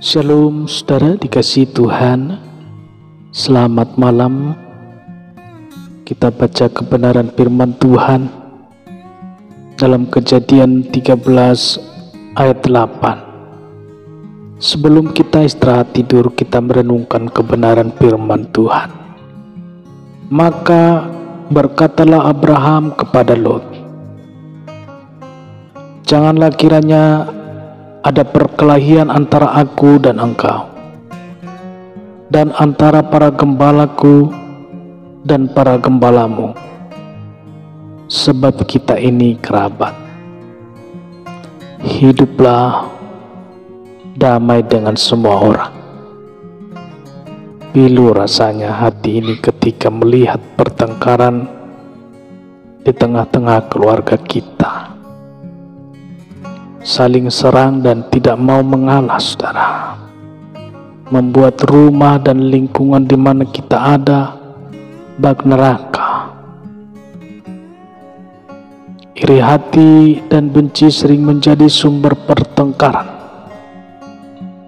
Shalom saudara dikasihi Tuhan. Selamat malam. Kita baca kebenaran firman Tuhan dalam Kejadian 13 ayat 8. Sebelum kita istirahat tidur, kita merenungkan kebenaran firman Tuhan. Maka berkatalah Abraham kepada Lot, "Janganlah kiranya ada perkelahian antara aku dan engkau, dan antara para gembalaku dan para gembalamu, sebab kita ini kerabat. Hiduplah damai dengan semua orang." Pilu rasanya hati ini ketika melihat pertengkaran di tengah-tengah keluarga kita, saling serang dan tidak mau mengalah, saudara, membuat rumah dan lingkungan di mana kita ada bak neraka. Iri hati dan benci sering menjadi sumber pertengkaran.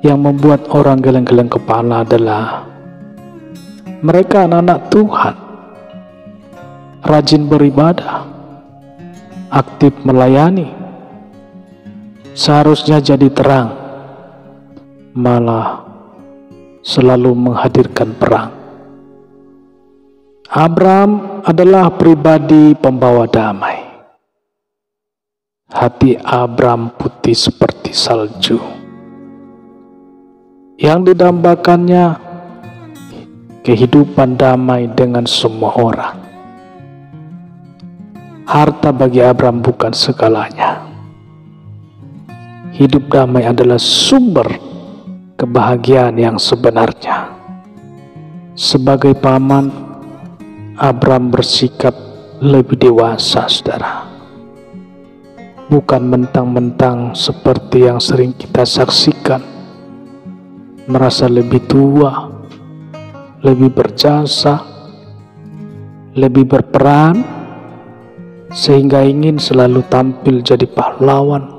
Yang membuat orang geleng-geleng kepala adalah mereka anak-anak Tuhan, rajin beribadah, aktif melayani, seharusnya jadi terang, malah selalu menghadirkan perang. Abraham adalah pribadi pembawa damai. Hati Abraham putih seperti salju, yang didambakannya kehidupan damai dengan semua orang. Harta bagi Abraham bukan segalanya. Hidup damai adalah sumber kebahagiaan yang sebenarnya. Sebagai paman, Abraham bersikap lebih dewasa, saudara. Bukan mentang-mentang seperti yang sering kita saksikan, merasa lebih tua, lebih berjasa, lebih berperan, sehingga ingin selalu tampil jadi pahlawan.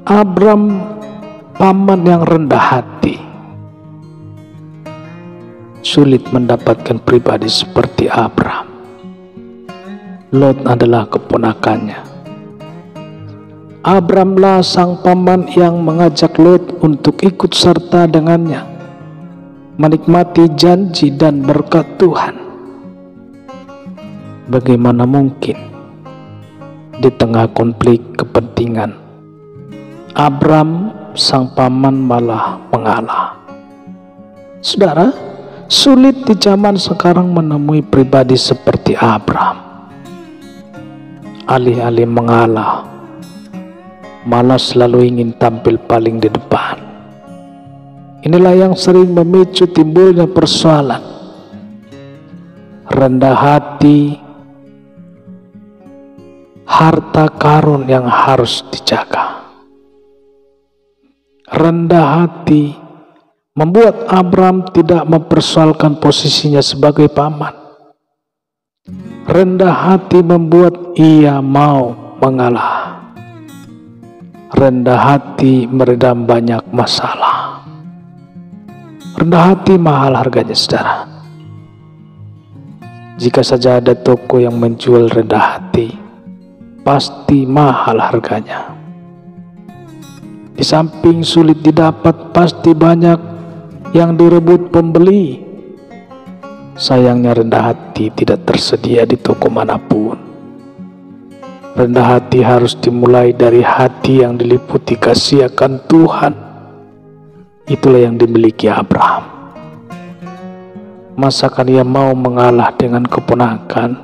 Abraham paman yang rendah hati. Sulit mendapatkan pribadi seperti Abraham. Lot adalah keponakannya. Abrahamlah sang paman yang mengajak Lot untuk ikut serta dengannya, menikmati janji dan berkat Tuhan. Bagaimana mungkin di tengah konflik kepentingan, Abraham sang paman malah mengalah? Saudara, sulit di zaman sekarang menemui pribadi seperti Abraham. Alih-alih mengalah, malah selalu ingin tampil paling di depan. Inilah yang sering memicu timbulnya persoalan. Rendah hati, harta karun yang harus dijaga. Rendah hati membuat Abraham tidak mempersoalkan posisinya sebagai paman. Rendah hati membuat ia mau mengalah. Rendah hati meredam banyak masalah. Rendah hati mahal harganya, saudara. Jika saja ada toko yang menjual rendah hati, pasti mahal harganya. Di samping sulit didapat, pasti banyak yang direbut pembeli. Sayangnya rendah hati tidak tersedia di toko manapun. Rendah hati harus dimulai dari hati yang diliputi kasih akan Tuhan. Itulah yang dimiliki Abraham. Masakan ia mau mengalah dengan keponakan?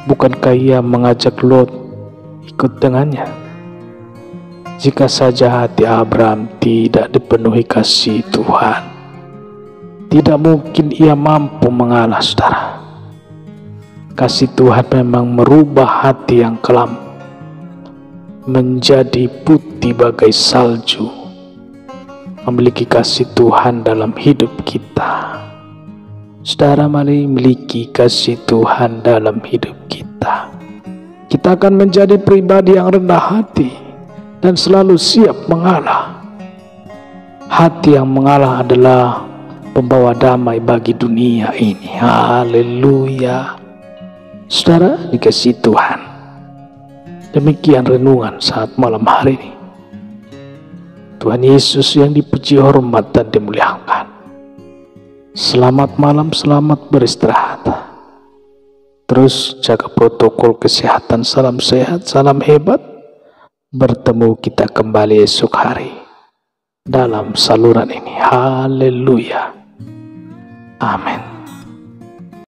Bukankah ia mengajak Lot ikut dengannya? Jika saja hati Abraham tidak dipenuhi kasih Tuhan, tidak mungkin ia mampu mengalah, saudara. Kasih Tuhan memang merubah hati yang kelam menjadi putih bagai salju. Memiliki kasih Tuhan dalam hidup kita. Saudara, mari miliki kasih Tuhan dalam hidup kita. Kita akan menjadi pribadi yang rendah hati dan selalu siap mengalah. Hati yang mengalah adalah pembawa damai bagi dunia ini. Haleluya. Saudara dikasihi Tuhan, demikian renungan saat malam hari ini. Tuhan Yesus yang dipuji, hormat dan dimuliakan. Selamat malam, selamat beristirahat. Terus jaga protokol kesehatan. Salam sehat, salam hebat. Bertemu kita kembali esok hari dalam saluran ini. Haleluya. Amin.